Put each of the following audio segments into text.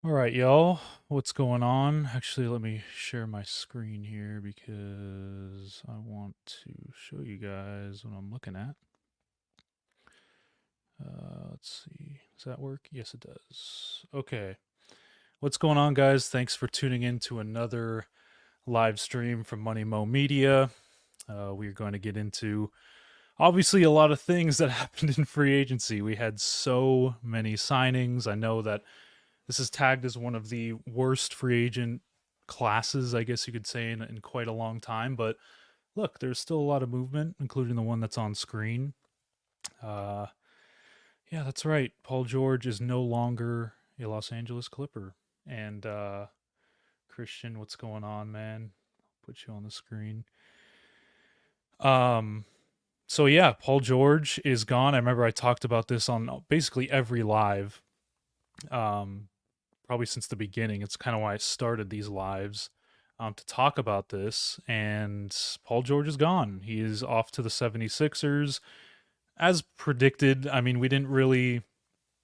All right, y'all. What's going on? Actually, let me share my screen here because I want to show you guys what I'm looking at. Let's see. Does that work? Yes, it does. Okay. What's going on, guys? Thanks for tuning in to another live stream from Money Mo Media. We're going to get into obviously a lot of things that happened in free agency. We had so many signings. I know that this is tagged as one of the worst free agent classes, I guess you could say, in quite a long time. But look, there's still a lot of movement, including the one that's on screen. Uh, yeah, that's right. Paul George is no longer a Los Angeles Clipper. And Christian, what's going on, man? Put you on the screen. Um, so yeah, Paul George is gone. I remember I talked about this on basically every live. Um, Probably since the beginning. It's kind of why I started these lives to talk about this. And Paul George is gone. He is off to the 76ers. As predicted, I mean, we didn't really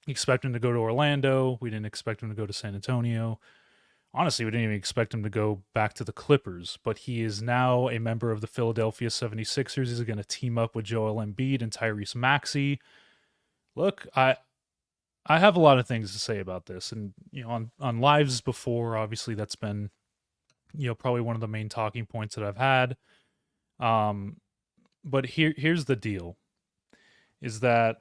expect him to go to Orlando. We didn't expect him to go to San Antonio. Honestly, we didn't even expect him to go back to the Clippers, but he is now a member of the Philadelphia 76ers. He's going to team up with Joel Embiid and Tyrese Maxey. Look, I have a lot of things to say about this, and on lives before, obviously that's been probably one of the main talking points that I've had. Um, but here's the deal: is that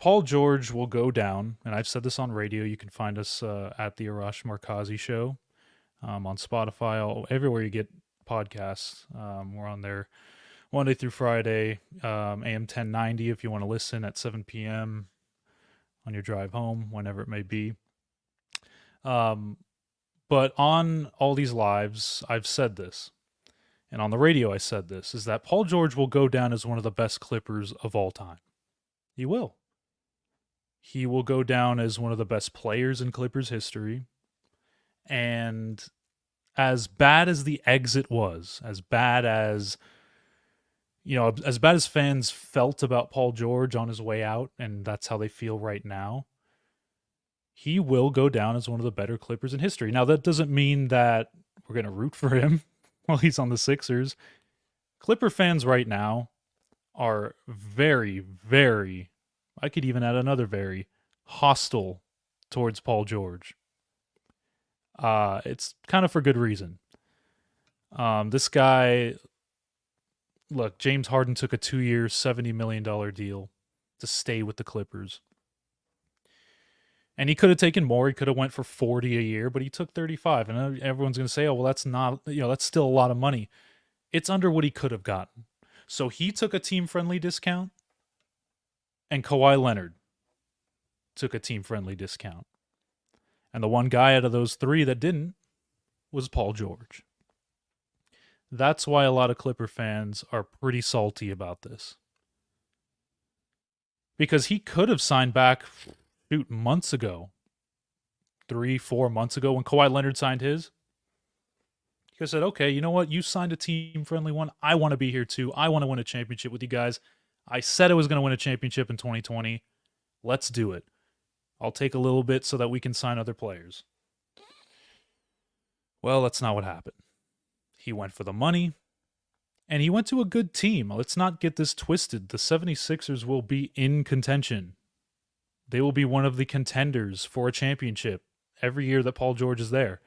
Paul George will go down, and I've said this on radio. You can find us at the Arash Markazi Show on Spotify, everywhere you get podcasts. We're on there Monday through Friday, AM 1090 if you want to listen at 7 p.m. on your drive home, whenever it may be. Um, but on all these lives, I've said this, and on the radio, I said this, is that Paul George will go down as one of the best Clippers of all time. He will. He will go down as one of the best players in Clippers history. And as bad as the exit was, as bad as fans felt about Paul George on his way out, and that's how they feel right now, he will go down as one of the better Clippers in history. Now, that doesn't mean that we're going to root for him while he's on the Sixers. Clipper fans right now are very, very, I could even add another very, hostile towards Paul George. It's kind of for good reason. This guy, look, James Harden took a 2 year, $70 million deal to stay with the Clippers. And he could have taken more. He could have went for 40 a year, but he took 35. And everyone's going to say, "Oh, well, that's not, that's still a lot of money." It's under what he could have gotten. So he took a team-friendly discount, and Kawhi Leonard took a team-friendly discount. And the one guy out of those three that didn't was Paul George. That's why a lot of Clipper fans are pretty salty about this. Because he could have signed back, months ago, 3, 4 months ago when Kawhi Leonard signed his. He said, okay, you know what? You signed a team friendly one. I want to be here too. I want to win a championship with you guys. I said I was going to win a championship in 2020. Let's do it. I'll take a little bit so that we can sign other players. Well, that's not what happened. He went for the money, and he went to a good team. Let's not get this twisted. The 76ers will be in contention. They will be one of the contenders for a championship every year that Paul George is there.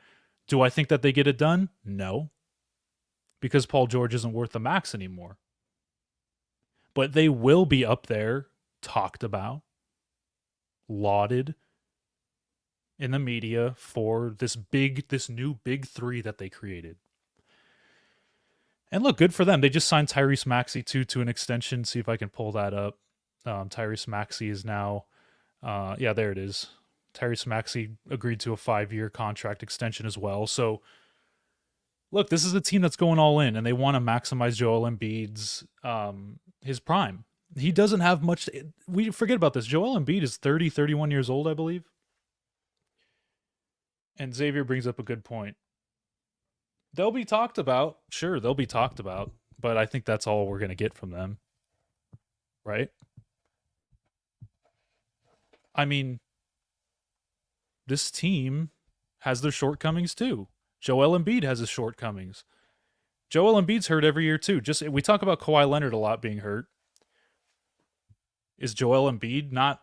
Do I think that they get it done? No, because Paul George isn't worth the max anymore. But they will be up there, talked about, lauded in the media for this new big three that they created. And look, good for them. They just signed Tyrese Maxey to an extension. See if I can pull that up. Tyrese Maxey is now, yeah, there it is. Tyrese Maxey agreed to a 5 year contract extension as well. So, look, this is a team that's going all in, and they want to maximize Joel Embiid's his prime. He doesn't have much. We forget about this. Joel Embiid is 30, 31 years old, I believe. And Xavier brings up a good point. They'll be talked about. Sure, they'll be talked about, but I think that's all we're going to get from them, right? I mean, this team has their shortcomings too. Joel Embiid has his shortcomings. Joel Embiid's hurt every year too. Just we talk about Kawhi Leonard a lot being hurt. Is Joel Embiid not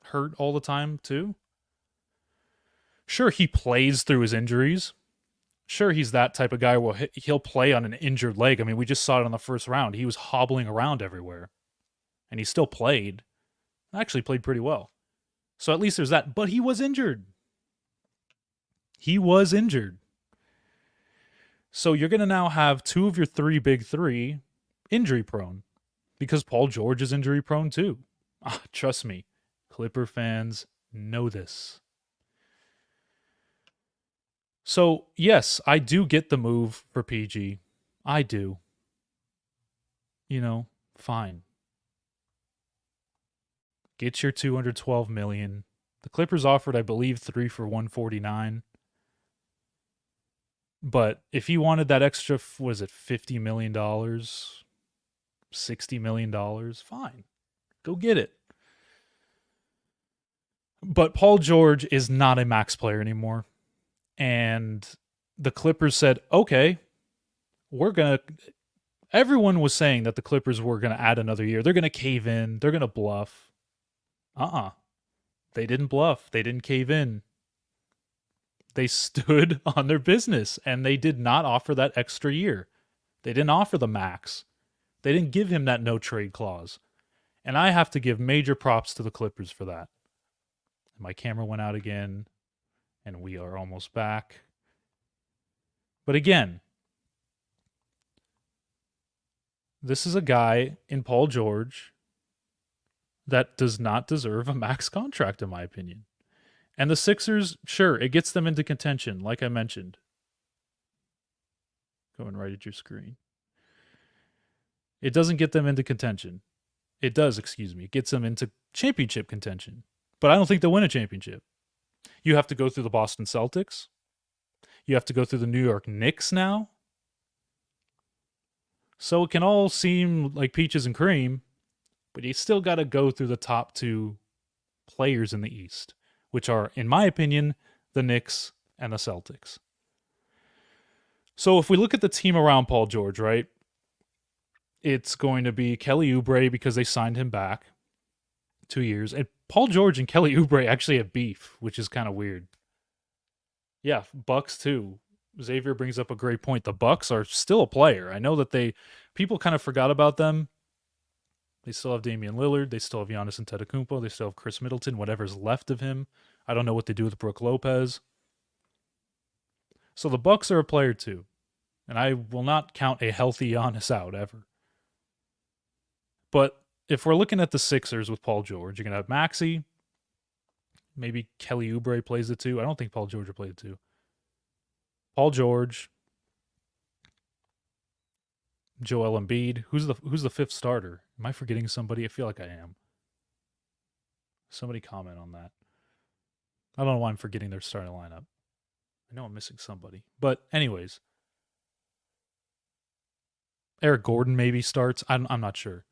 hurt all the time too? Sure, he plays through his injuries. Sure, he's that type of guy where he'll play on an injured leg. I mean, we just saw it in the first round. He was hobbling around everywhere, and he still played. Actually played pretty well. So at least there's that. But he was injured. He was injured. So you're going to now have two of your three big three injury prone because Paul George is injury prone too. Trust me, Clipper fans know this. So, yes, I do get the move for PG. I do. You know, fine. Get your $212 million. The Clippers offered, I believe, 3 for $149. But if you wanted that extra, was it $50 million? $60 million? Fine. Go get it. But Paul George is not a max player anymore. And the Clippers said, okay, everyone was saying that the Clippers were going to add another year. They're going to cave in. They're going to bluff. They didn't bluff. They didn't cave in. They stood on their business, and they did not offer that extra year. They didn't offer the max. They didn't give him that no trade clause. And I have to give major props to the Clippers for that. My camera went out again. And we are almost back. But again, this is a guy in Paul George that does not deserve a max contract, in my opinion. And the Sixers, sure, it gets them into contention, like I mentioned. Going right at your screen. It doesn't get them into contention. It does, excuse me. It gets them into championship contention. But I don't think they'll win a championship. You have to go through the Boston Celtics. You have to go through the New York Knicks now. So it can all seem like peaches and cream, but you still got to go through the top two players in the East, which are, in my opinion, the Knicks and the Celtics. So if we look at the team around Paul George, right, it's going to be Kelly Oubre because they signed him back 2 years. And Paul George and Kelly Oubre actually have beef, which is kind of weird. Yeah, Bucks too. Xavier brings up a great point. The Bucks are still a player. I know that people kind of forgot about them. They still have Damian Lillard. They still have Giannis Antetokounmpo. They still have Chris Middleton, whatever's left of him. I don't know what they do with Brook Lopez. So the Bucks are a player too. And I will not count a healthy Giannis out ever. But if we're looking at the Sixers with Paul George, you're going to have Maxey. Maybe Kelly Oubre plays the two. I don't think Paul George will play the two. Paul George. Joel Embiid. Who's the fifth starter? Am I forgetting somebody? I feel like I am. Somebody comment on that. I don't know why I'm forgetting their starting lineup. I know I'm missing somebody. But anyways. Eric Gordon maybe starts. I'm not sure.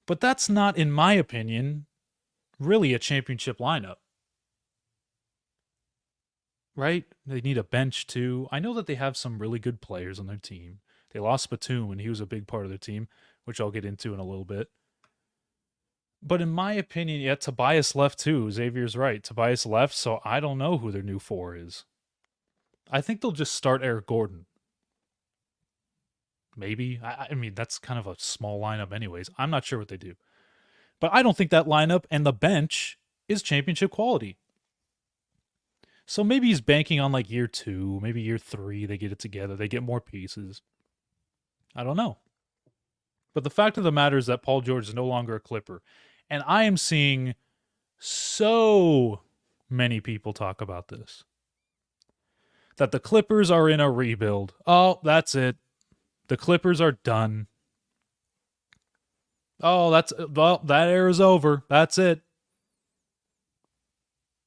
But that's not, in my opinion, really a championship lineup. Right? They need a bench too. I know that they have some really good players on their team. They lost Batum, and he was a big part of their team, which I'll get into in a little bit. But in my opinion, yeah, Tobias left too. Xavier's right. Tobias left, so I don't know who their new four is. I think they'll just start Eric Gordon. Maybe. I mean, that's kind of a small lineup anyways. I'm not sure what they do. But I don't think that lineup and the bench is championship quality. So maybe he's banking on like year 2, maybe year 3, they get it together, they get more pieces. I don't know. But the fact of the matter is that Paul George is no longer a Clipper. And I am seeing so many people talk about this. That the Clippers are in a rebuild. Oh, that's it. The Clippers are done. Oh, that era is over. That's it.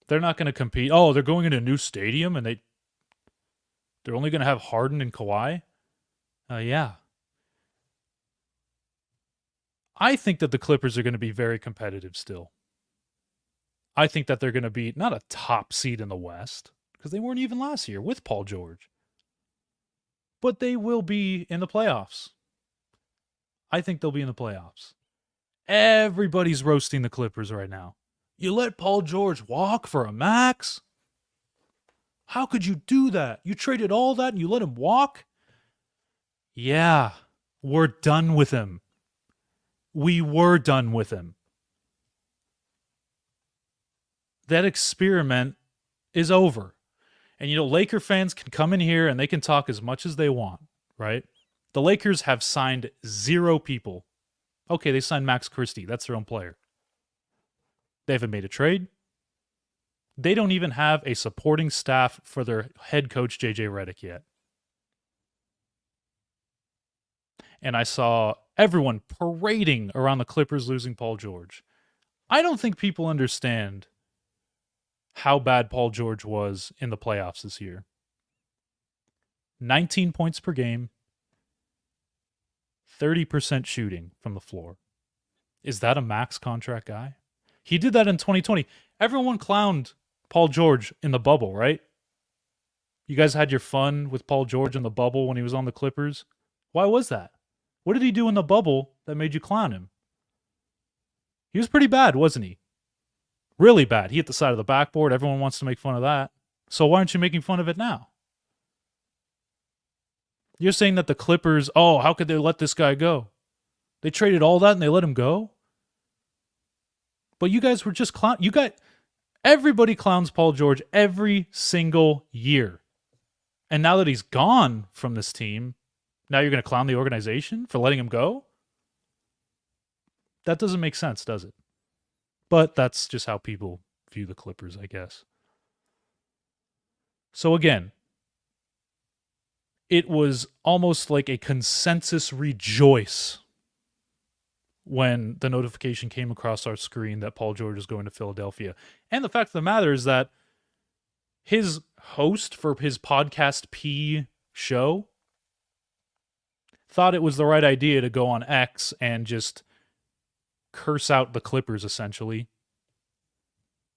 They're not going to compete. Oh, they're going into a new stadium and they're only going to have Harden and Kawhi? Yeah. I think that the Clippers are going to be very competitive still. I think that they're going to be not a top seed in the West, because they weren't even last year with Paul George. But they will be in the playoffs. I think they'll be in the playoffs. Everybody's roasting the Clippers right now. You let Paul George walk for a max? How could you do that? You traded all that and you let him walk? Yeah, we're done with him. We were done with him. That experiment is over. And, Laker fans can come in here and they can talk as much as they want, right? The Lakers have signed 0 people. Okay, they signed Max Christie. That's their own player. They haven't made a trade. They don't even have a supporting staff for their head coach, JJ Redick, yet. And I saw everyone parading around the Clippers losing Paul George. I don't think people understand how bad Paul George was in the playoffs this year. 19 points per game, 30% shooting from the floor. Is that a max contract guy? He did that in 2020. Everyone clowned Paul George in the bubble, right? You guys had your fun with Paul George in the bubble when he was on the Clippers. Why was that? What did he do in the bubble that made you clown him? He was pretty bad, wasn't he? Really bad. He hit the side of the backboard. Everyone wants to make fun of that. So why aren't you making fun of it now? You're saying that the Clippers, how could they let this guy go? They traded all that and they let him go? But you guys were just everybody clowns Paul George every single year. And now that he's gone from this team, now you're going to clown the organization for letting him go? That doesn't make sense, does it? But that's just how people view the Clippers, I guess. So again, it was almost like a consensus rejoice when the notification came across our screen that Paul George is going to Philadelphia. And the fact of the matter is that his host for his Podcast P show thought it was the right idea to go on X and just curse out the Clippers, essentially.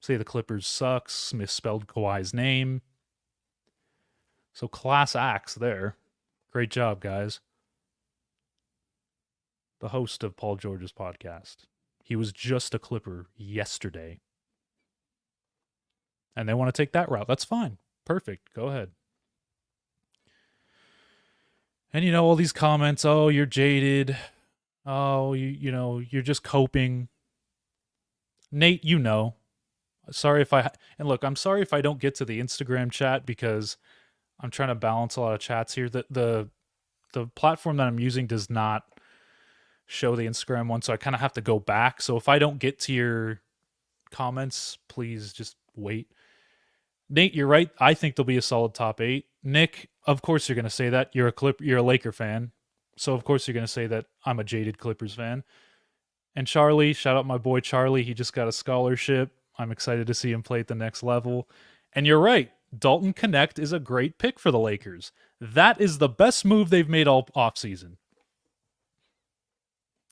Say the Clippers sucks, misspelled Kawhi's name. So class acts there. Great job, guys. The host of Paul George's podcast. He was just a Clipper yesterday. And they want to take that route. That's fine. Perfect. Go ahead. And all these comments, you're jaded. You're just coping. Nate, sorry if I'm sorry if I don't get to the Instagram chat because I'm trying to balance a lot of chats here. The platform that I'm using does not show the Instagram one, so I kind of have to go back. So if I don't get to your comments, please just wait. Nate, you're right. I think they'll be a solid top 8. Nick, of course you're going to say that. You're a Laker fan. So of course you're going to say that I'm a jaded Clippers fan. And Charlie, shout out my boy Charlie. He just got a scholarship. I'm excited to see him play at the next level. And you're right. Dalton Connect is a great pick for the Lakers. That is the best move they've made all offseason.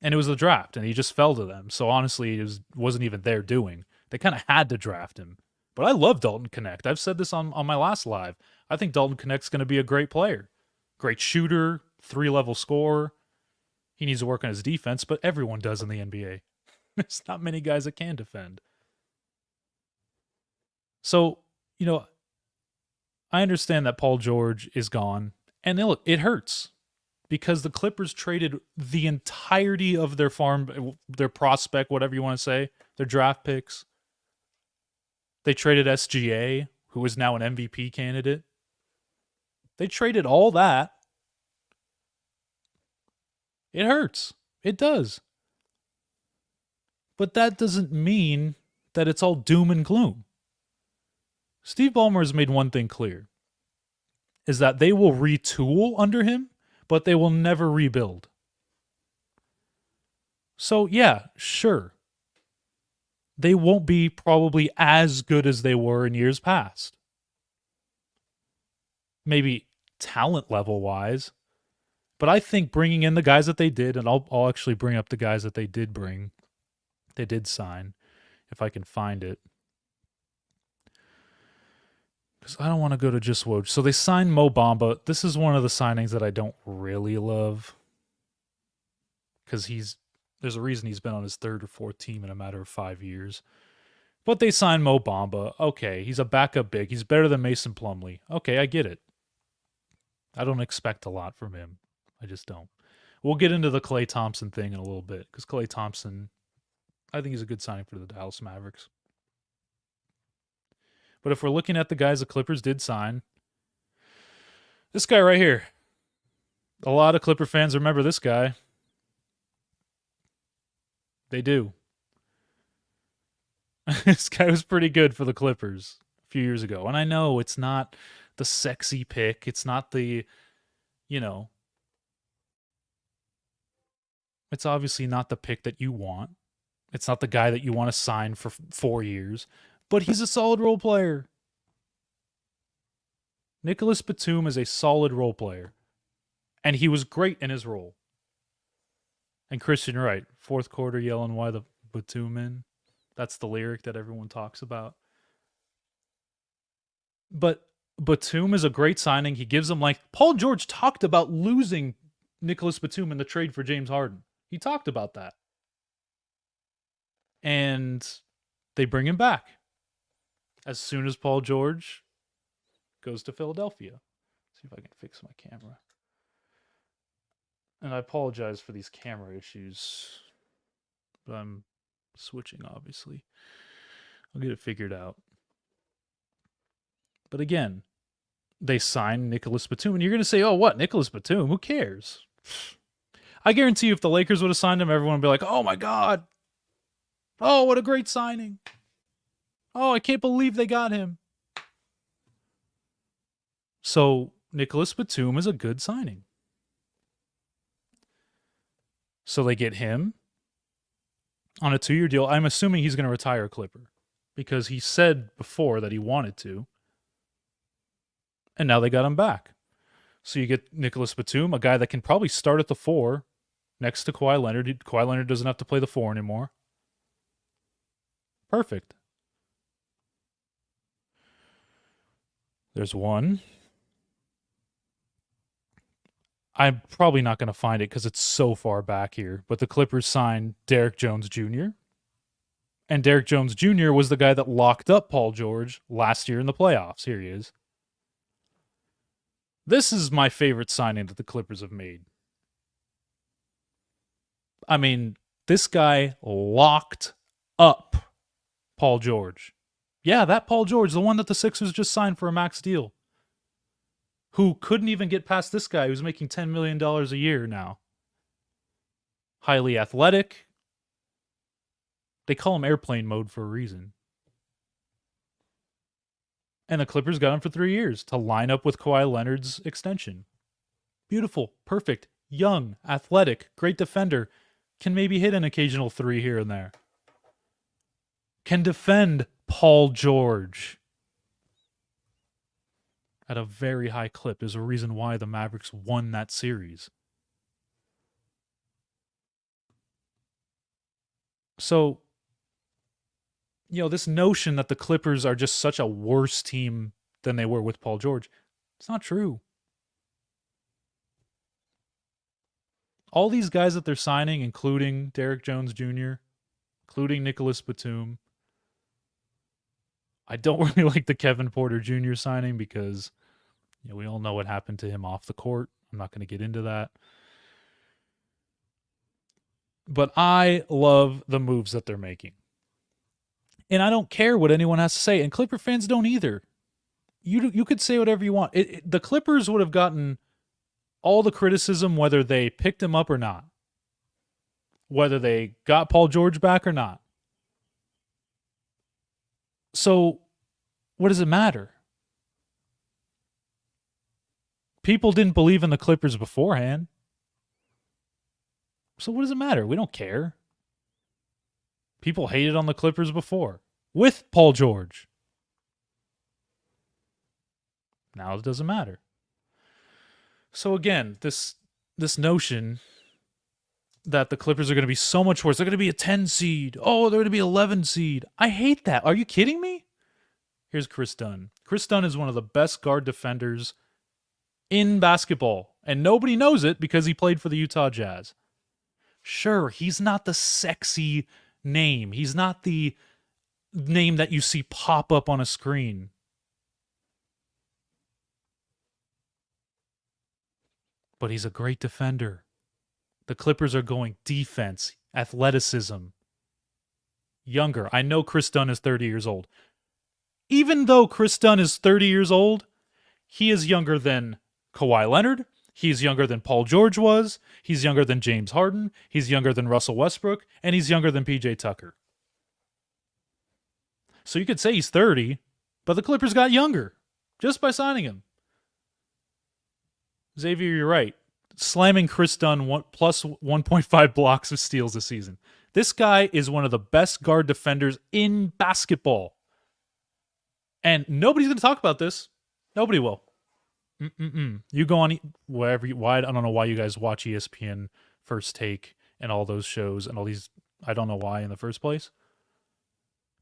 And it was the draft, and he just fell to them. So honestly, it wasn't even their doing. They kind of had to draft him. But I love Dalton Connect. I've said this on my last live. I think Dalton Connect's going to be a great player. Great shooter, 3-level scorer. He needs to work on his defense, but everyone does in the NBA. There's not many guys that can defend. So, I understand that Paul George is gone. And look, it hurts. Because the Clippers traded the entirety of their their prospect, whatever you want to say, their draft picks. They traded SGA, who is now an MVP candidate. They traded all that. It hurts. It does. But that doesn't mean that it's all doom and gloom. Steve Ballmer has made one thing clear, is that they will retool under him, but they will never rebuild. So yeah, sure. They won't be probably as good as they were in years past. Maybe talent level wise. But I think bringing in the guys that they did, and I'll actually bring up the guys that they did sign, if I can find it. Because I don't want to go to just Woj. So they signed Mo Bamba. This is one of the signings that I don't really love. Because there's a reason he's been on his third or fourth team in a matter of 5 years. But they signed Mo Bamba. Okay, he's a backup big. He's better than Mason Plumlee. Okay, I get it. I don't expect a lot from him. I just don't. We'll get into the Klay Thompson thing in a little bit. Because Klay Thompson, I think he's a good signing for the Dallas Mavericks. But if we're looking at the guys the Clippers did sign, this guy right here. A lot of Clipper fans remember this guy. They do. This guy was pretty good for the Clippers a few years ago. And I know it's not the sexy pick. It's not the, it's obviously not the pick that you want. It's not the guy that you want to sign for 4 years. But he's a solid role player. Nicholas Batum is a solid role player. And he was great in his role. And Christian Wright, fourth quarter yelling, "Why the Batum in?" That's the lyric that everyone talks about. But Batum is a great signing. He gives them Paul George talked about losing Nicholas Batum in the trade for James Harden. He talked about that. And they bring him back as soon as Paul George goes to Philadelphia. Let's see if I can fix my camera. And I apologize for these camera issues, but I'm switching, obviously. I'll get it figured out. But again, they signed Nicholas Batum, and you're going to say, "Oh, what? Nicholas Batum? Who cares?" I guarantee you if the Lakers would have signed him, everyone would be like, "Oh my God. Oh, what a great signing. Oh, I can't believe they got him." So Nicholas Batum is a good signing. So they get him on a 2-year deal. I'm assuming he's going to retire a Clipper because he said before that he wanted to. And now they got him back. So you get Nicholas Batum, a guy that can probably start at the 4 next to Kawhi Leonard. Kawhi Leonard doesn't have to play the 4 anymore. Perfect. There's one. I'm probably not going to find it because it's so far back here. But the Clippers signed Derrick Jones Jr. And Derrick Jones Jr. was the guy that locked up Paul George last year in the playoffs. Here he is. This is my favorite signing that the Clippers have made. I mean, this guy locked up Paul George. Yeah, that Paul George, the one that the Sixers just signed for a max deal. Who couldn't even get past this guy who's making $10 million a year now. Highly athletic. They call him airplane mode for a reason. And the Clippers got him for 3 years to line up with Kawhi Leonard's extension. Beautiful, perfect, young, athletic, great defender. Can maybe hit an occasional 3 here and there. Can defend Paul George at a very high clip. There's a reason why the Mavericks won that series. So, this notion that the Clippers are just such a worse team than they were with Paul George, it's not true. All these guys that they're signing, including Derrick Jones Jr., including Nicholas Batum, I don't really like the Kevin Porter Jr. signing because we all know what happened to him off the court. I'm not going to get into that. But I love the moves that they're making. And I don't care what anyone has to say. And Clipper fans don't either. You could say whatever you want. The Clippers would have gotten all the criticism whether they picked him up or not. Whether they got Paul George back or not. So, what does it matter? People didn't believe in the Clippers beforehand. So what does it matter? We don't care. People hated on the Clippers before with Paul George. Now it doesn't matter. So again, this notion that the Clippers are going to be so much worse. They're going to be a 10 seed. Oh, they're going to be 11 seed. I hate that. Are you kidding me? Here's Chris Dunn. Chris Dunn is one of the best guard defenders in basketball, and nobody knows it because he played for the Utah Jazz. Sure, he's not the sexy name. He's not the name that you see pop up on a screen. But he's a great defender. The Clippers are going defense, athleticism, younger. I know Chris Dunn is 30 years old. Even though Chris Dunn is 30 years old, he is younger than Kawhi Leonard. He's younger than Paul George was. He's younger than James Harden. He's younger than Russell Westbrook. And he's younger than PJ Tucker. So you could say he's 30, but the Clippers got younger just by signing him. Xavier, you're right. Slamming Chris Dunn plus 1.5 blocks of steals this season. This guy is one of the best guard defenders in basketball. And nobody's going to talk about this. Nobody will. You go on wherever I don't know why you guys watch ESPN First Take and all those shows and all these. I don't know why in the first place.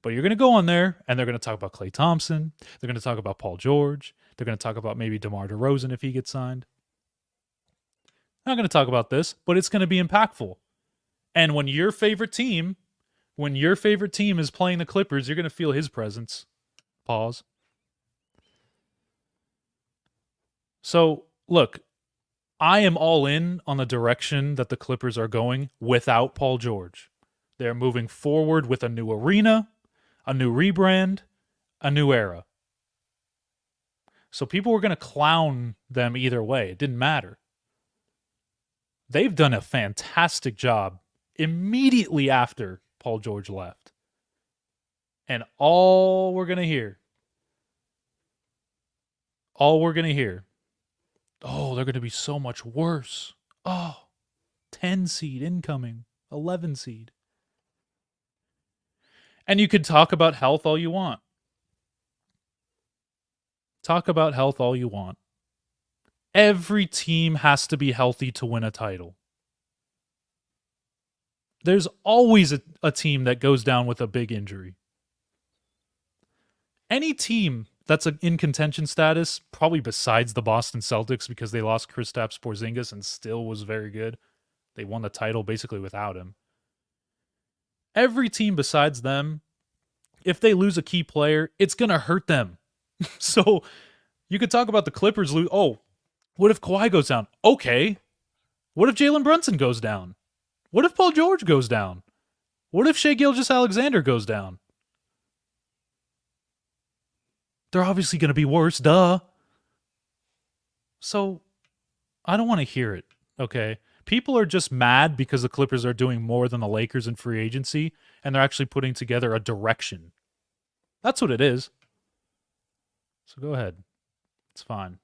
But you're going to go on there and they're going to talk about Klay Thompson. They're going to talk about Paul George. They're going to talk about maybe DeMar DeRozan if he gets signed. I'm not going to talk about this, but it's going to be impactful. And when your favorite team is playing the Clippers, you're going to feel his presence. Pause. So, look, I am all in on the direction that the Clippers are going without Paul George. They're moving forward with a new arena, a new rebrand, a new era. So people were going to clown them either way. It didn't matter. They've done a fantastic job immediately after Paul George left. And all we're going to hear, oh, they're going to be so much worse. Oh, 10 seed incoming, 11 seed. And you could talk about health all you want. Every team has to be healthy to win a title. There's always a team that goes down with a big injury. Any team that's in contention status, probably besides the Boston Celtics because they lost Kristaps Porzingis and still was very good. They won the title basically without him. Every team besides them, if they lose a key player, it's going to hurt them. So you could talk about the Clippers lose. Oh, what if Kawhi goes down? Okay. What if Jalen Brunson goes down? What if Paul George goes down? What if Shai Gilgeous-Alexander goes down? They're obviously going to be worse, duh. So I don't want to hear it, okay? People are just mad because the Clippers are doing more than the Lakers in free agency, and they're actually putting together a direction. That's what it is. So go ahead. It's fine.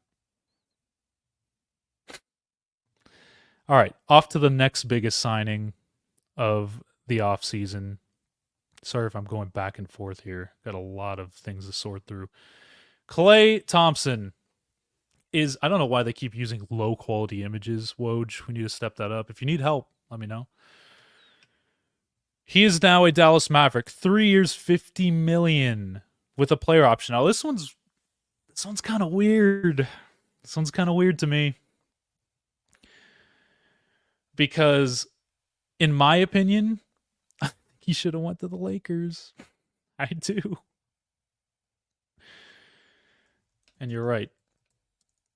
All right, off to the next biggest signing of the offseason. Sorry if I'm going back and forth here. Got a lot of things to sort through. Klay Thompson is, I don't know why they keep using low quality images, Woj. We need to step that up. If you need help, let me know. He is now a Dallas Maverick. 3 years, $50 million with a player option. Now this one's kind of weird. This one's kind of weird to me. Because in my opinion, I think he should have went to the Lakers. I do. And you're right.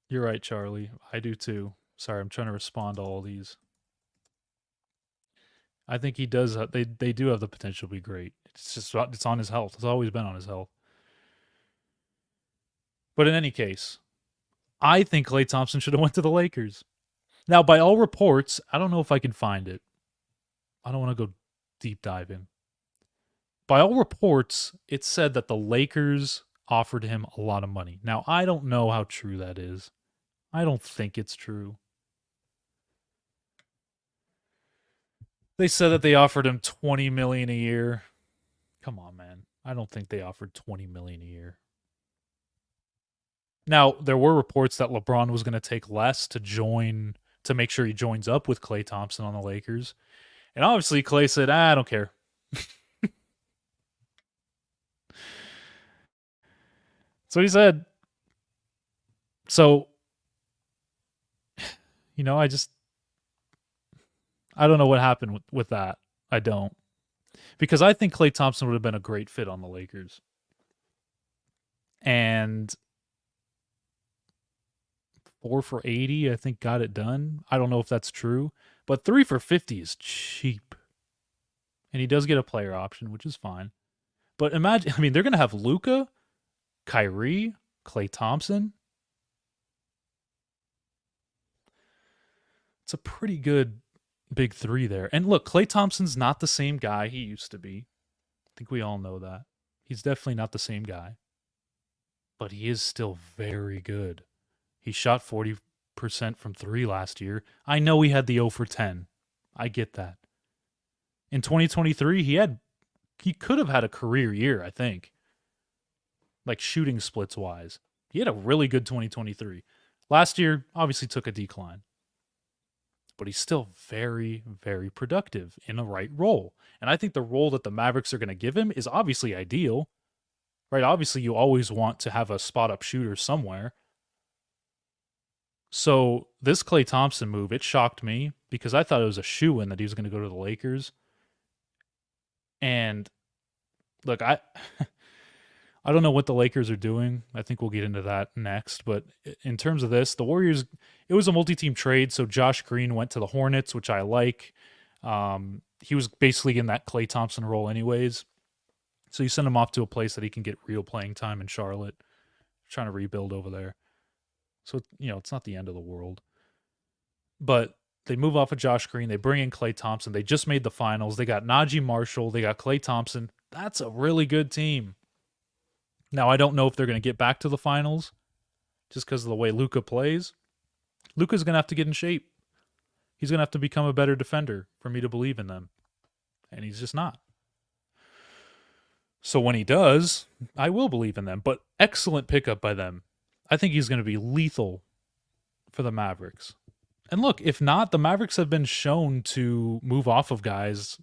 You're right, Charlie. I do too. Sorry, I'm trying to respond to all these. I think he does. They do have the potential to be great. It's on his health. It's always been on his health. But in any case, I think Klay Thompson should have went to the Lakers. Now, by all reports, I don't know if I can find it. I don't want to go deep diving. By all reports, it said that the Lakers offered him a lot of money. Now, I don't know how true that is. I don't think it's true. They said that they offered him $20 million a year. Come on, man. I don't think they offered $20 million a year. Now, there were reports that LeBron was going to take less to make sure he joins up with Klay Thompson on the Lakers. And obviously, Klay said, I don't care. That's what he said. So, I just I don't know what happened with that. I don't. Because I think Klay Thompson would have been a great fit on the Lakers. And 4 for 80, I think, got it done. I don't know if that's true, but 3 for 50 is cheap. And he does get a player option, which is fine. But imagine, I mean, they're going to have Luka, Kyrie, Klay Thompson. It's a pretty good big three there. And look, Klay Thompson's not the same guy he used to be. I think we all know that. He's definitely not the same guy. But he is still very good. He shot 40% from 3 last year. I know he had the 0 for 10. I get that. In 2023, he could have had a career year, I think. Like shooting splits wise. He had a really good 2023. Last year obviously took a decline. But he's still very, very productive in the right role. And I think the role that the Mavericks are going to give him is obviously ideal. Right? Obviously, you always want to have a spot up shooter somewhere. So this Klay Thompson move, it shocked me because I thought it was a shoo-in that he was going to go to the Lakers. And look, I I don't know what the Lakers are doing. I think we'll get into that next. But in terms of this, the Warriors, it was a multi-team trade. So Josh Green went to the Hornets, which I like. He was basically in that Klay Thompson role anyways. So you send him off to a place that he can get real playing time in Charlotte. Trying to rebuild over there. So, it's not the end of the world. But they move off of Josh Green. They bring in Klay Thompson. They just made the finals. They got Najee Marshall. They got Klay Thompson. That's a really good team. Now, I don't know if they're going to get back to the finals just because of the way Luka plays. Luka's going to have to get in shape. He's going to have to become a better defender for me to believe in them. And he's just not. So when he does, I will believe in them. But excellent pickup by them. I think he's going to be lethal for the Mavericks. And look, if not, the Mavericks have been shown to move off of guys.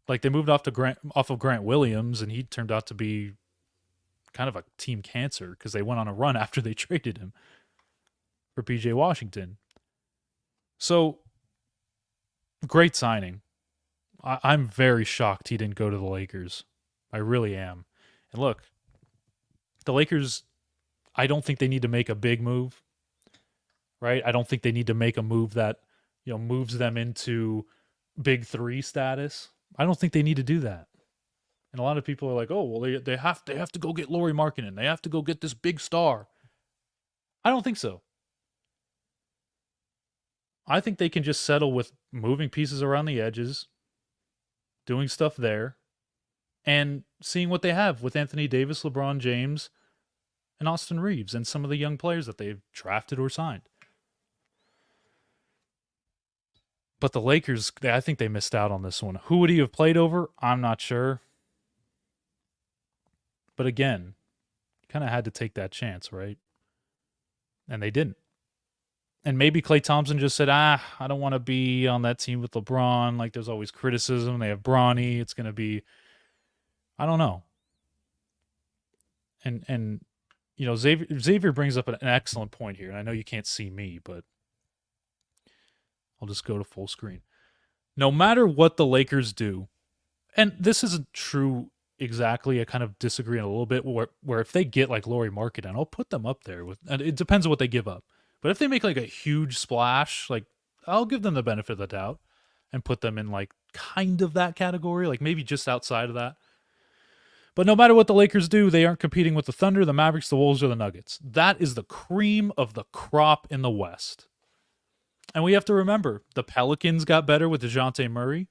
Like they moved off of Grant Williams, and he turned out to be kind of a team cancer because they went on a run after they traded him for PJ Washington. So, great signing. I'm very shocked he didn't go to the Lakers. I really am. And look, the Lakers, I don't think they need to make a big move, right? I don't think they need to make a move that, moves them into big three status. I don't think they need to do that. And a lot of people are like, oh, well, they have to go get Lauri Markkanen. They have to go get this big star. I don't think so. I think they can just settle with moving pieces around the edges, doing stuff there, and seeing what they have with Anthony Davis, LeBron James, and Austin Reeves, and some of the young players that they've drafted or signed. But the Lakers, I think they missed out on this one. Who would he have played over? I'm not sure. But again, kind of had to take that chance, right? And they didn't. And maybe Klay Thompson just said, I don't want to be on that team with LeBron. Like, there's always criticism. They have Bronny. It's going to be, I don't know. And Xavier brings up an excellent point here. And I know you can't see me, but I'll just go to full screen. No matter what the Lakers do, and this isn't true exactly, I kind of disagree a little bit, where if they get like Lauri Markkanen, I'll put them up there with, and it depends on what they give up. But if they make like a huge splash, like I'll give them the benefit of the doubt and put them in like kind of that category, like maybe just outside of that. But no matter what the Lakers do, they aren't competing with the Thunder, the Mavericks, the Wolves, or the Nuggets. That is the cream of the crop in the West. And we have to remember, the Pelicans got better with DeJounte Murray.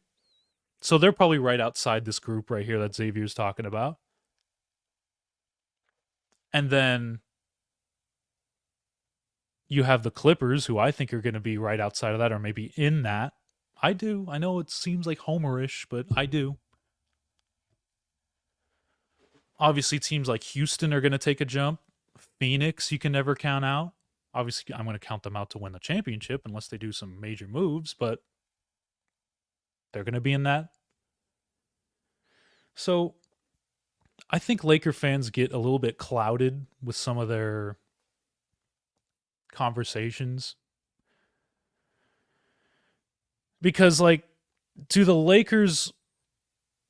So they're probably right outside this group right here that Xavier's talking about. And then you have the Clippers, who I think are going to be right outside of that or maybe in that. I do. I know it seems like homerish, but I do. Obviously, teams like Houston are going to take a jump. Phoenix, you can never count out. Obviously, I'm going to count them out to win the championship unless they do some major moves, but they're going to be in that. So I think Laker fans get a little bit clouded with some of their conversations because, like, do the Lakers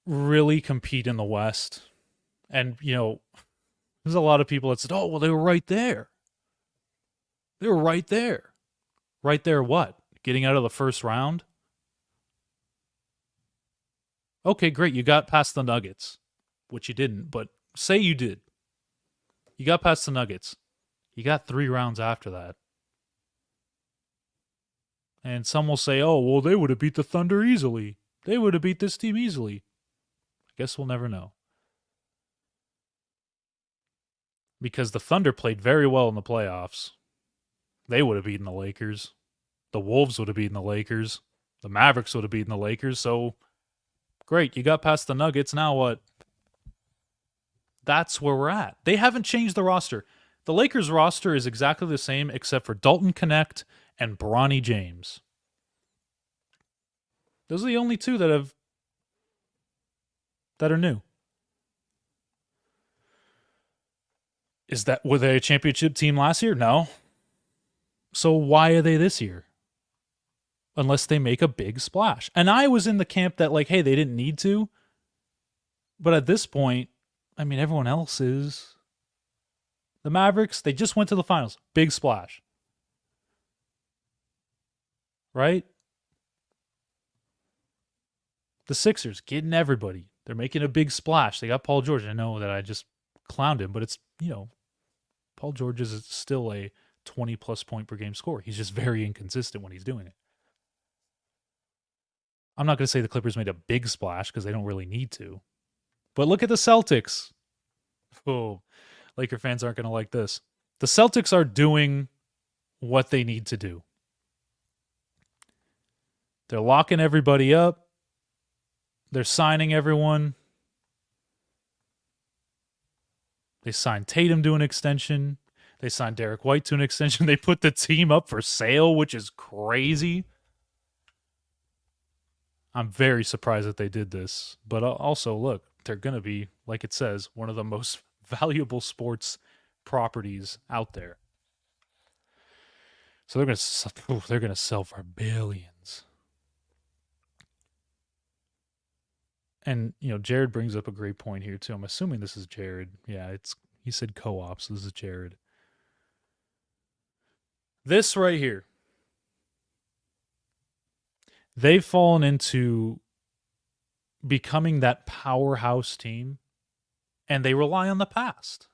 really compete in the West? And, there's a lot of people that said, oh, well, they were right there. They were right there. Right there, what? Getting out of the first round? Okay, great. You got past the Nuggets, which you didn't, but say you did. You got past the Nuggets. You got 3 rounds after that. And some will say, oh, well, they would have beat the Thunder easily. They would have beat this team easily. I guess we'll never know. Because the Thunder played very well in the playoffs. They would have beaten the Lakers. The Wolves would have beaten the Lakers. The Mavericks would have beaten the Lakers. So, great. You got past the Nuggets. Now what? That's where we're at. They haven't changed the roster. The Lakers roster is exactly the same except for Dalton Knecht and Bronny James. Those are the only two that are new. Were they a championship team last year? No. So why are they this year? Unless they make a big splash. And I was in the camp that, like, hey, they didn't need to. But at this point, I mean, everyone else is. The Mavericks, they just went to the finals. Big splash. Right? The Sixers, getting everybody. They're making a big splash. They got Paul George. I know that I just clowned him, but it's, Paul George is still a 20-plus point per game scorer. He's just very inconsistent when he's doing it. I'm not going to say the Clippers made a big splash because they don't really need to. But look at the Celtics. Oh, Laker fans aren't going to like this. The Celtics are doing what they need to do. They're locking everybody up. They're signing everyone. They signed Tatum to an extension. They signed Derek White to an extension. They put the team up for sale, which is crazy. I'm very surprised that they did this. But also, look, they're going to be, like it says, one of the most valuable sports properties out there. So they're going to sell for billions. And, Jared brings up a great point here, too. I'm assuming this is Jared. Yeah, he said co-op, so this is Jared. This right here. They've fallen into becoming that powerhouse team, and they rely on the past.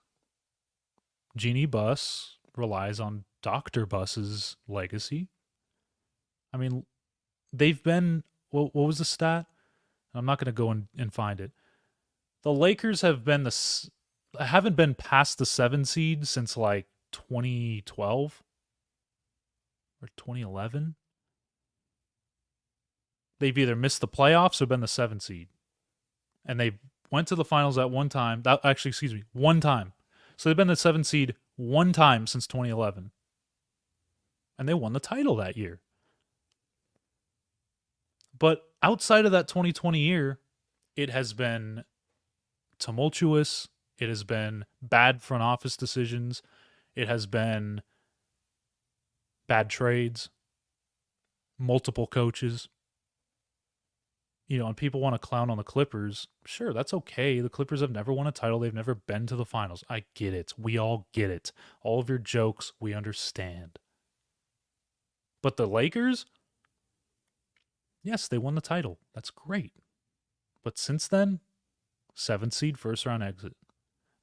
Jeannie Buss relies on Dr. Buss's legacy. I mean, they've been, what was the stat? I'm not going to go and find it. The Lakers haven't been past the 7 seed since like 2012 or 2011. They've either missed the playoffs or been the 7 seed. And they went to the finals at one time. One time. So they've been the 7 seed one time since 2011. And they won the title that year. But outside of that 2020 year, it has been tumultuous. It has been bad front office decisions. It has been bad trades, multiple coaches. And people want to clown on the Clippers. Sure, that's okay. The Clippers have never won a title. They've never been to the finals. I get it. We all get it. All of your jokes, we understand. But the Lakers, yes, they won the title. That's great. But since then, 7 seed first round exit.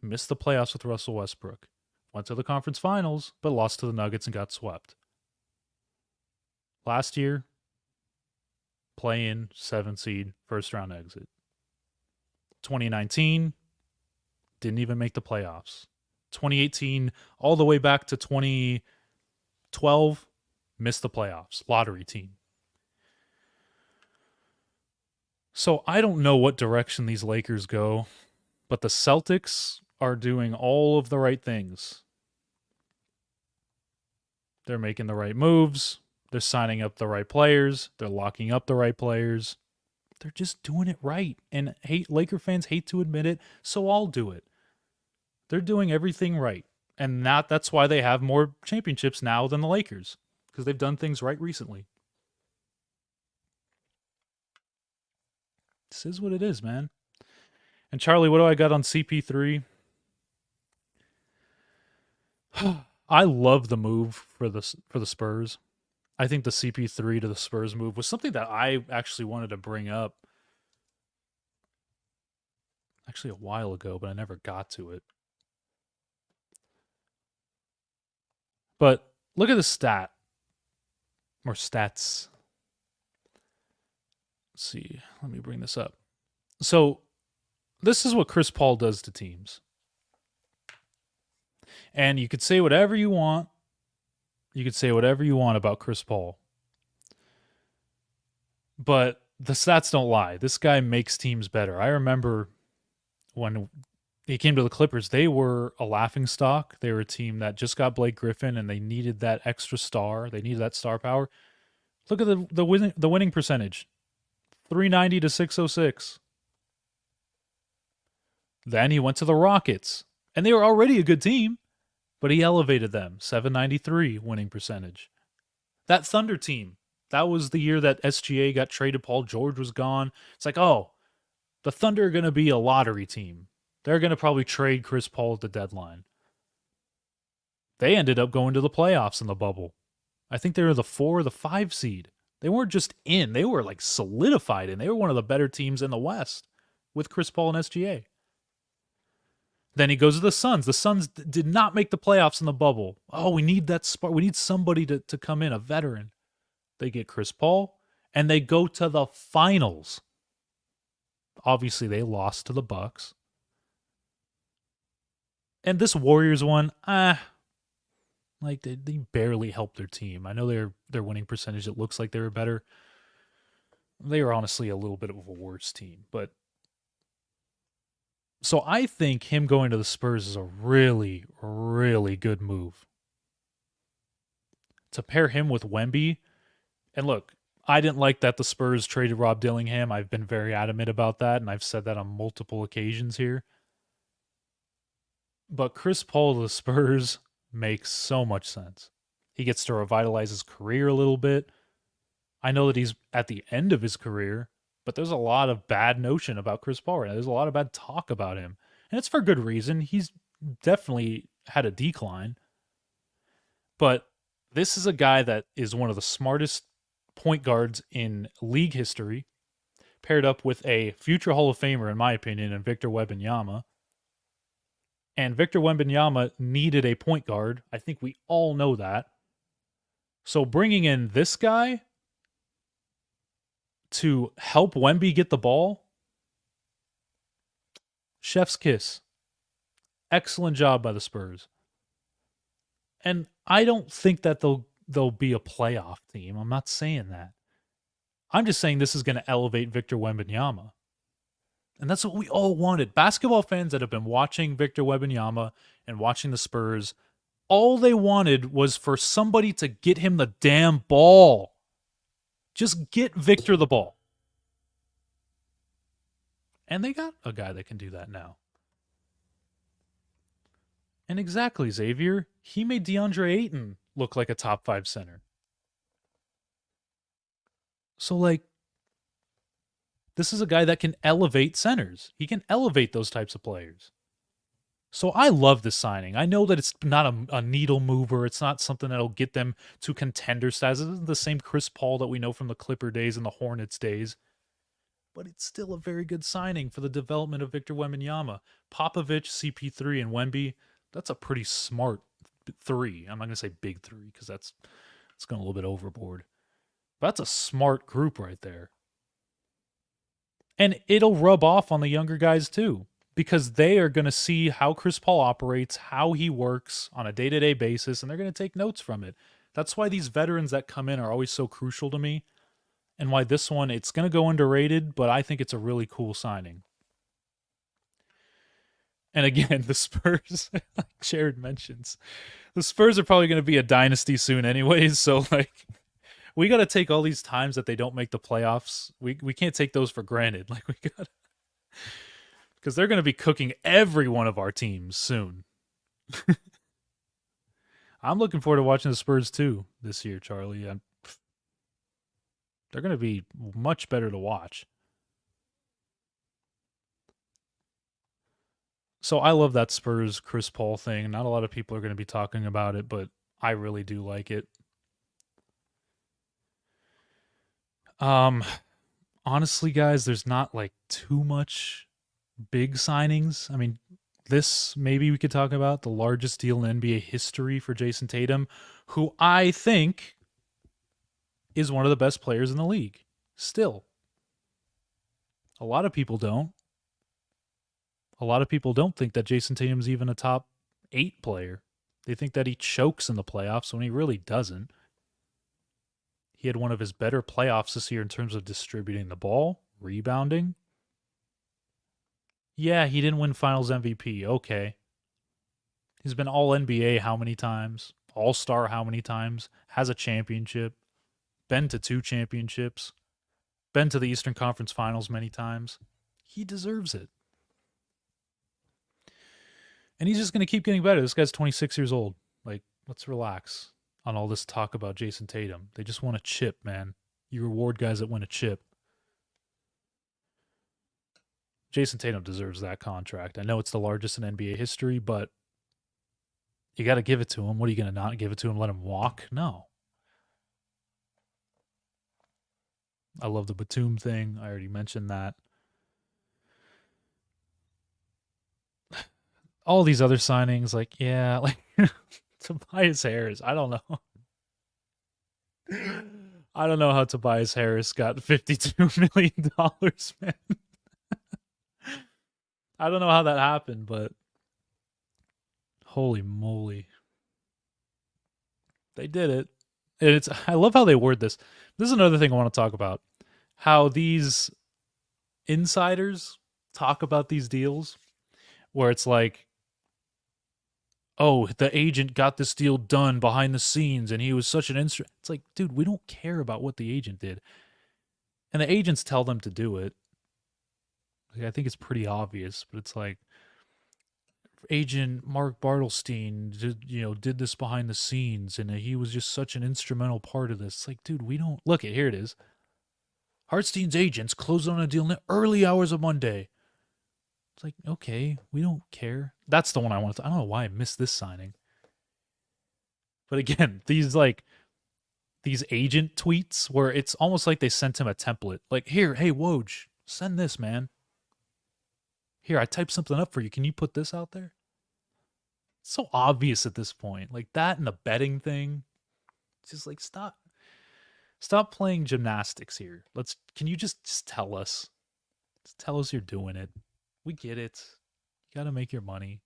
Missed the playoffs with Russell Westbrook. Went to the conference finals, but lost to the Nuggets and got swept. Last year, play-in, 7 seed, first round exit. 2019, didn't even make the playoffs. 2018, all the way back to 2012, missed the playoffs. Lottery team. So I don't know what direction these Lakers go, but the Celtics are doing all of the right things. They're making the right moves. They're signing up the right players. They're locking up the right players. They're just doing it right. And Laker fans hate to admit it, so I'll do it. They're doing everything right. And that's why they have more championships now than the Lakers, because they've done things right recently. This is what it is, man. And Charlie, what do I got on CP3? I love the move for the Spurs. I think the CP3 to the Spurs move was something that I actually wanted to bring up actually a while ago, but I never got to it. But look at the stat or stats. Let's see. Let me bring this up. So, this is what Chris Paul does to teams. And you could say whatever you want. You could say whatever you want about Chris Paul. But the stats don't lie. This guy makes teams better. I remember when he came to the Clippers, they were a laughingstock. They were a team that just got Blake Griffin and they needed that extra star. They needed that star power. Look at the winning percentage. 390 to 606. Then he went to the Rockets, and they were already a good team, but he elevated them. 793 winning percentage. That Thunder team, that was the year that SGA got traded. Paul George was gone. It's like, oh, the Thunder are going to be a lottery team. They're going to probably trade Chris Paul at the deadline. They ended up going to the playoffs in the bubble. I think they were the 4 or the 5 seed. They weren't just in. They were like solidified in. They were one of the better teams in the West with Chris Paul and SGA. Then he goes to the Suns. The Suns did not make the playoffs in the bubble. Oh, we need that spark. We need somebody to come in, a veteran. They get Chris Paul, and they go to the finals. Obviously, they lost to the Bucks. And this Warriors one, like they barely helped their team. I know their winning percentage, it looks like they were better. They were honestly a little bit of a worse team. But so I think him going to the Spurs is a really, really good move. To pair him with Wemby, and look, I didn't like that the Spurs traded Rob Dillingham. I've been very adamant about that, and I've said that on multiple occasions here. But Chris Paul to the Spurs makes so much sense. He gets to revitalize his career a little bit. I know that he's at the end of his career, but there's a lot of bad notion about Chris Paul right now. There's a lot of bad talk about him. And it's for good reason. He's definitely had a decline. But this is a guy that is one of the smartest point guards in league history, paired up with a future Hall of Famer, in my opinion, in Victor Wembanyama. And Victor Wembanyama needed a point guard. I think we all know that. So bringing in this guy to help Wemby get the ball, chef's kiss. Excellent job by the Spurs. And I don't think that they'll be a playoff team. I'm not saying that. I'm just saying this is going to elevate Victor Wembanyama. And that's what we all wanted. Basketball fans that have been watching Victor Wembanyama and watching the Spurs, all they wanted was for somebody to get him the damn ball. Just get Victor the ball. And they got a guy that can do that now. And exactly, Xavier, he made DeAndre Ayton look like a top 5 center. So, like, this is a guy that can elevate centers. He can elevate those types of players. So I love this signing. I know that it's not a needle mover. It's not something that'll get them to contender status. It isn't the same Chris Paul that we know from the Clipper days and the Hornets days. But it's still a very good signing for the development of Victor Wembanyama. Popovich, CP3, and Wemby, that's a pretty smart 3. I'm not going to say big 3 because it's going a little bit overboard. But that's a smart group right there. And it'll rub off on the younger guys too, because they are going to see how Chris Paul operates, how he works on a day-to-day basis, and they're going to take notes from it. That's why these veterans that come in are always so crucial to me, and why this one, it's going to go underrated, but I think it's a really cool signing. And again, the Spurs, like Jared mentions, the Spurs are probably going to be a dynasty soon anyways, so like, we got to take all these times that they don't make the playoffs. We can't take those for granted. Like, we got because they're going to be cooking every one of our teams soon. I'm looking forward to watching the Spurs too this year, Charlie. They're going to be much better to watch. So I love that Spurs Chris Paul thing. Not a lot of people are going to be talking about it, but I really do like it. Um, honestly, guys, there's not like too much big signings. I mean, this maybe we could talk about the largest deal in NBA history for Jason Tatum, who I think is one of the best players in the league. Still, a lot of people don't. A lot of people don't think that Jason Tatum's even a top 8 player. They think that he chokes in the playoffs when he really doesn't. He had one of his better playoffs this year in terms of distributing the ball, rebounding. Yeah, he didn't win Finals MVP. Okay. He's been All NBA how many times? All Star how many times? Has a championship. Been to 2 championships. Been to the Eastern Conference Finals many times. He deserves it. And he's just going to keep getting better. This guy's 26 years old. Like, let's relax on all this talk about Jason Tatum. They just want a chip, man. You reward guys that win a chip. Jason Tatum deserves that contract. I know it's the largest in NBA history, but you got to give it to him. What are you going to not give it to him? Let him walk? No. I love the Batum thing. I already mentioned that. All these other signings, like, yeah, like Tobias Harris. I don't know. I don't know how Tobias Harris got $52 million, man. I don't know how that happened, but holy moly. They did it. And I love how they word this. This is another thing I want to talk about. How these insiders talk about these deals where it's like, oh, the agent got this deal done behind the scenes and he was such an instrument. It's like, dude, we don't care about what the agent did. And the agents tell them to do it. Like, I think it's pretty obvious, but it's like, agent Mark Bartelstein did this behind the scenes and he was just such an instrumental part of this. It's like, dude, we don't look at here it is. Hartstein's agents closed on a deal in the early hours of Monday. It's like, okay, we don't care. That's the one I wanted to. I don't know why I missed this signing. But again, these agent tweets where it's almost like they sent him a template. Like, here, hey, Woj, send this, man. Here, I typed something up for you. Can you put this out there? It's so obvious at this point. Like that and the betting thing. It's just like, stop playing gymnastics here. Can you just tell us? Just tell us you're doing it. We get it. You got to make your money.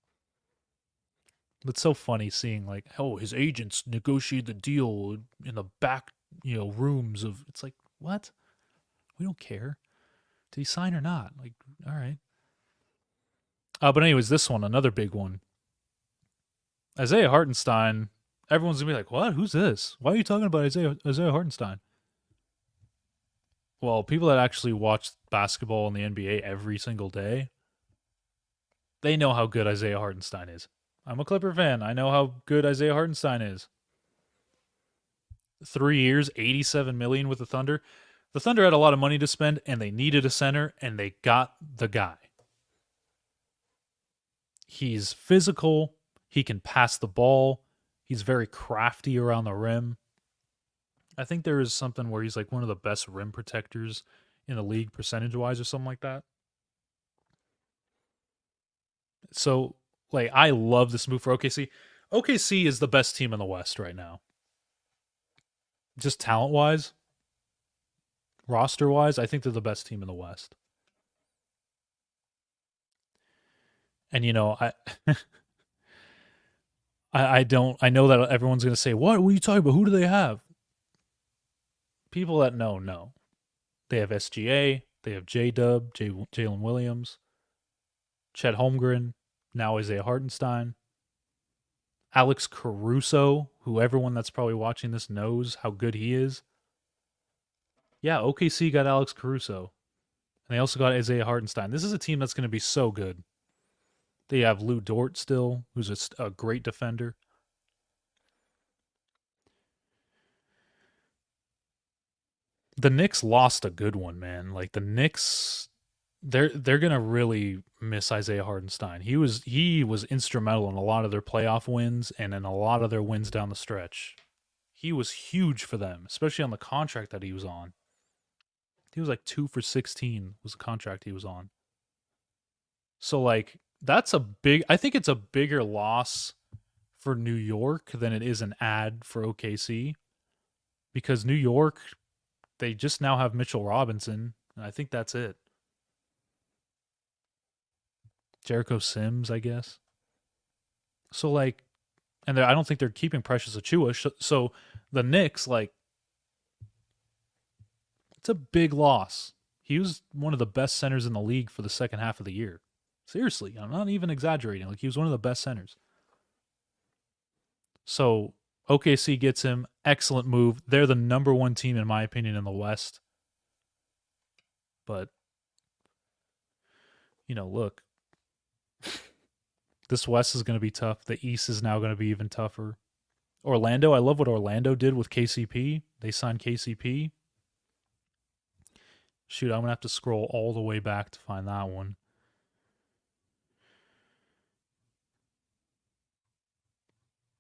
But it's so funny seeing like, oh, his agents negotiated the deal in the back, rooms of. It's like, what? We don't care. Did he sign or not? Like, all right. But anyways, this one, another big one. Isaiah Hartenstein. Everyone's gonna be like, what? Who's this? Why are you talking about Isaiah Hartenstein? Well, people that actually watch basketball in the NBA every single day, they know how good Isaiah Hartenstein is. I'm a Clipper fan. I know how good Isaiah Hartenstein is. 3 years, $87 million with the Thunder. The Thunder had a lot of money to spend, and they needed a center, and they got the guy. He's physical. He can pass the ball. He's very crafty around the rim. I think there is something where he's like one of the best rim protectors in the league percentage-wise or something like that. So, like, I love this move for OKC. OKC is the best team in the West right now. Just talent-wise, roster-wise, I think they're the best team in the West. And, I know that everyone's going to say, what are you talking about? Who do they have? People that know. They have SGA. They have J-Dub, Jalen Williams, Chet Holmgren, now Isaiah Hartenstein, Alex Caruso, who everyone that's probably watching this knows how good he is. Yeah, OKC got Alex Caruso. And they also got Isaiah Hartenstein. This is a team that's going to be so good. They have Lou Dort still, who's a great defender. The Knicks lost a good one, man. Like the Knicks, they're gonna really miss Isaiah Hartenstein. He was instrumental in a lot of their playoff wins and in a lot of their wins down the stretch. He was huge for them, especially on the contract that he was on. He was like 2 for 16 was the contract he was on. So like that's a big. I think it's a bigger loss for New York than it is an ad for OKC because New York they just now have Mitchell Robinson, and I think that's it. Jericho Sims, I guess. So like, and I don't think they're keeping Precious Achua. So the Knicks, like, it's a big loss. He was one of the best centers in the league for the second half of the year. Seriously, I'm not even exaggerating. Like he was one of the best centers. So OKC gets him. Excellent move. They're the number one team in my opinion in the West. But look, this West is going to be tough. The East is now going to be even tougher. Orlando, I love what Orlando did with KCP. They signed KCP. Shoot, I'm going to have to scroll all the way back to find that one.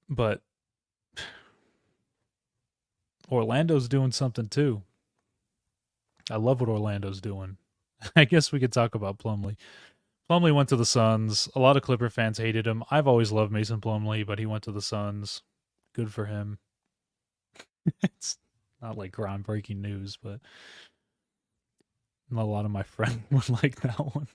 But Orlando's doing something too. I love what Orlando's doing. I guess we could talk about Plumlee. Plumlee went to the Suns. A lot of Clipper fans hated him. I've always loved Mason Plumlee, but he went to the Suns. Good for him. It's not like groundbreaking news, but a lot of my friends would like that one.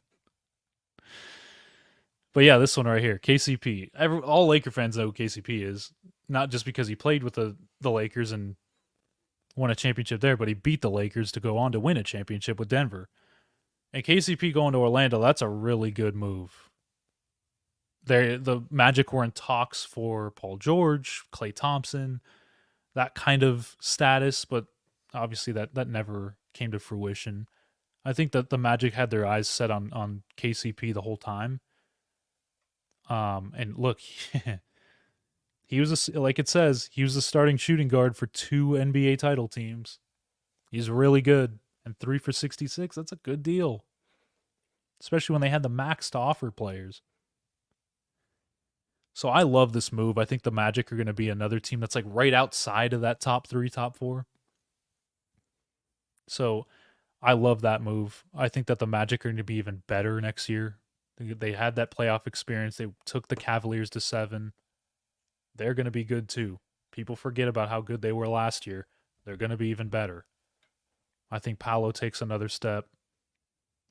But yeah, this one right here, KCP. All Laker fans know who KCP is, not just because he played with the Lakers and won a championship there, but he beat the Lakers to go on to win a championship with Denver. And KCP going to Orlando, that's a really good move. The Magic were in talks for Paul George, Klay Thompson, that kind of status, but obviously that never came to fruition. I think that the Magic had their eyes set on KCP the whole time. And look, he was like it says, he was a starting shooting guard for 2 NBA title teams. He's really good, and 3 for 66. That's a good deal, especially when they had the max to offer players. So I love this move. I think the Magic are going to be another team that's like right outside of that top 3, top 4. So I love that move. I think that the Magic are going to be even better next year. They had that playoff experience. They took the Cavaliers to 7. They're going to be good too. People forget about how good they were last year. They're going to be even better. I think Paolo takes another step.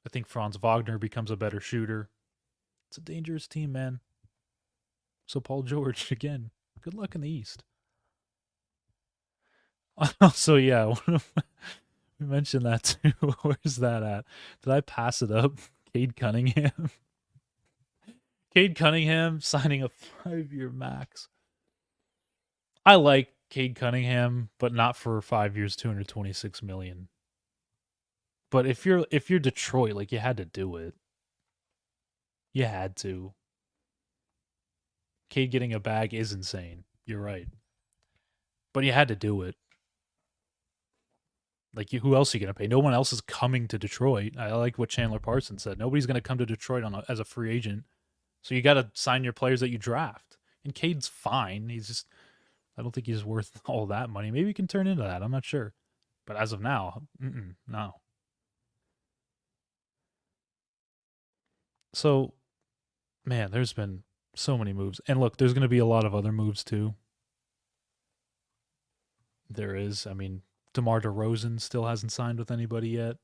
I think Franz Wagner becomes a better shooter. It's a dangerous team, man. So Paul George, again, good luck in the East. So yeah, we mentioned that too. Where's that at? Did I pass it up? Cade Cunningham. Cade Cunningham signing a 5-year max. I like Cade Cunningham, but not for 5 years, $226 million. But if you're Detroit, like you had to do it. You had to. Cade getting a bag is insane. You're right. But you had to do it. Like, who else are you going to pay? No one else is coming to Detroit. I like what Chandler Parsons said. Nobody's going to come to Detroit as a free agent. So you got to sign your players that you draft. And Cade's fine. I don't think he's worth all that money. Maybe he can turn into that. I'm not sure. But as of now, no. So, man, there's been so many moves. And look, there's going to be a lot of other moves too. There is. I mean, DeMar DeRozan still hasn't signed with anybody yet.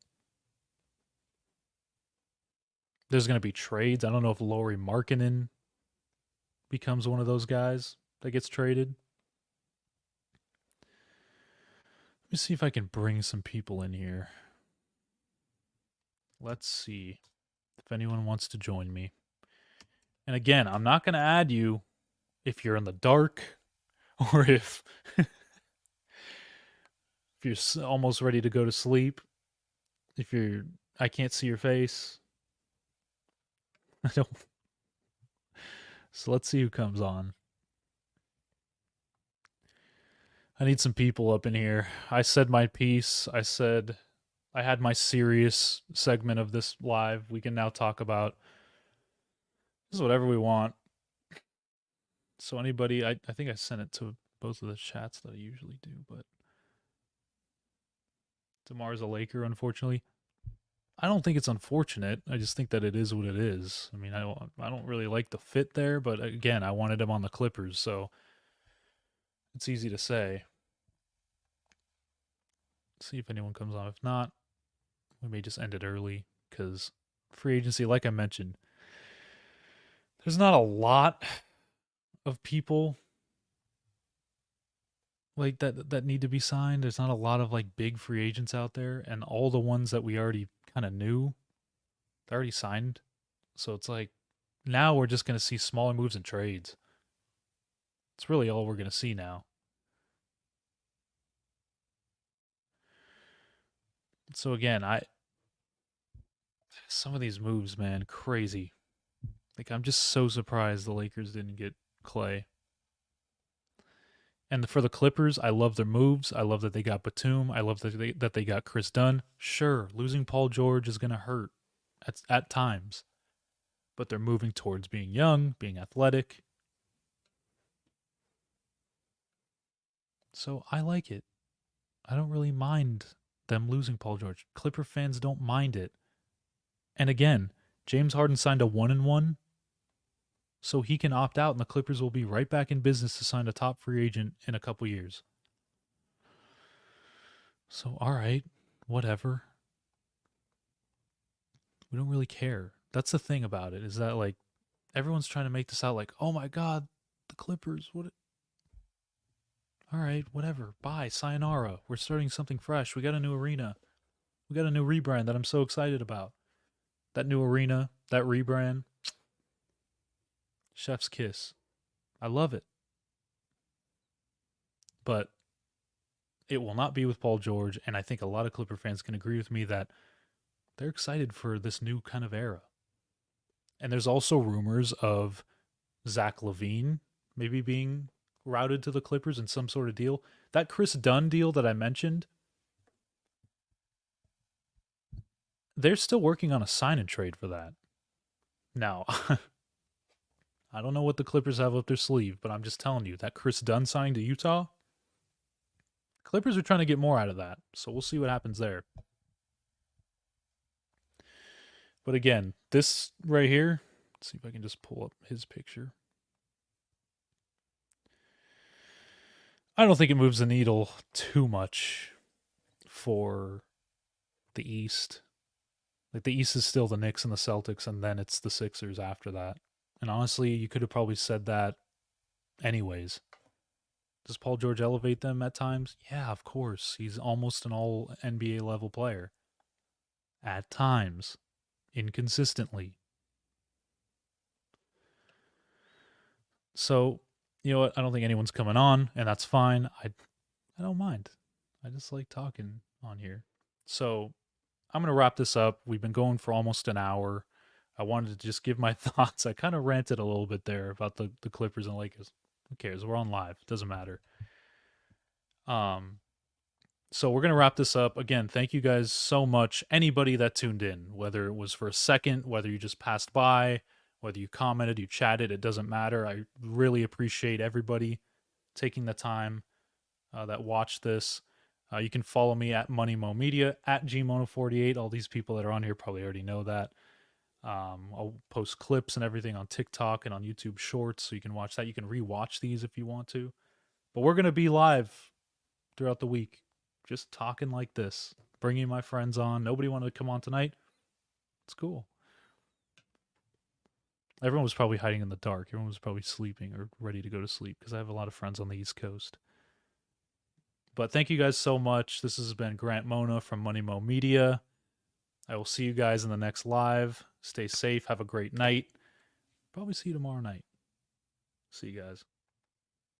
There's going to be trades. I don't know if Lauri Markkanen becomes one of those guys that gets traded. Let me see if I can bring some people in here. Let's see if anyone wants to join me. And again, I'm not going to add you if you're in the dark or if you're almost ready to go to sleep. If you're I can't see your face. I don't. So let's see who comes on. I need some people up in here. I said my piece. I said I had my serious segment of this live. We can now talk about this is whatever we want. So anybody, I think I sent it to both of the chats that I usually do, but DeMar's a Laker, unfortunately. I don't think it's unfortunate. I just think that it is what it is. I mean, I don't really like the fit there, but again, I wanted him on the Clippers, so it's easy to say. See if anyone comes on. If not, we may just end it early because free agency, like I mentioned, there's not a lot of people like that need to be signed. There's not a lot of like big free agents out there, and all the ones that we already kind of knew, they're already signed. So it's like now we're just gonna see smaller moves and trades. It's really all we're gonna see now. So again, I some of these moves, man, crazy. Like I'm just so surprised the Lakers didn't get Klay. And for the Clippers, I love their moves. I love that they got Batum. I love that they got Chris Dunn. Sure, losing Paul George is going to hurt at times, but they're moving towards being young, being athletic. So I like it. I don't really mind them losing Paul George. Clipper fans don't mind it. And again, James Harden signed a 1-1, so he can opt out, and the Clippers will be right back in business to sign a top free agent in a couple years. So, all right, whatever. We don't really care. That's the thing about it, is that like everyone's trying to make this out like, oh my God, the Clippers, what? All right, whatever. Bye, sayonara. We're starting something fresh. We got a new arena. We got a new rebrand that I'm so excited about. That new arena, that rebrand, chef's kiss. I love it. But it will not be with Paul George, and I think a lot of Clipper fans can agree with me that they're excited for this new kind of era. And there's also rumors of Zach LaVine maybe being routed to the Clippers in some sort of deal. That Chris Dunn deal that I mentioned, they're still working on a sign and trade for that. Now, I don't know what the Clippers have up their sleeve, but I'm just telling you that Chris Dunn signing to Utah, Clippers are trying to get more out of that. So we'll see what happens there. But again, this right here, let's see if I can just pull up his picture. I don't think it moves the needle too much for the East. Like the East is still the Knicks and the Celtics, and then it's the Sixers after that. And honestly, you could have probably said that anyways. Does Paul George elevate them at times? Yeah, of course. He's almost an all NBA level player. At times. Inconsistently. So, you know what? I don't think anyone's coming on, and that's fine. I don't mind. I just like talking on here. So, I'm going to wrap this up. We've been going for almost an hour. I wanted to just give my thoughts. I kind of ranted a little bit there about the Clippers and Lakers. Who cares? We're on live. It doesn't matter. So we're going to wrap this up. Again, thank you guys so much. Anybody that tuned in, whether it was for a second, whether you just passed by, whether you commented, you chatted, it doesn't matter. I really appreciate everybody taking the time that watched this. You can follow me at MoneyMo Media, at GMono48. All these people that are on here probably already know that. I'll post clips and everything on TikTok and on YouTube Shorts, so you can watch that. You can rewatch these if you want to. But we're going to be live throughout the week, just talking like this, bringing my friends on. Nobody wanted to come on tonight. It's cool. Everyone was probably hiding in the dark. Everyone was probably sleeping or ready to go to sleep because I have a lot of friends on the East Coast. But thank you guys so much. This has been Grant Mona from MoneyMo Media. I will see you guys in the next live. Stay safe. Have a great night. Probably see you tomorrow night. See you guys.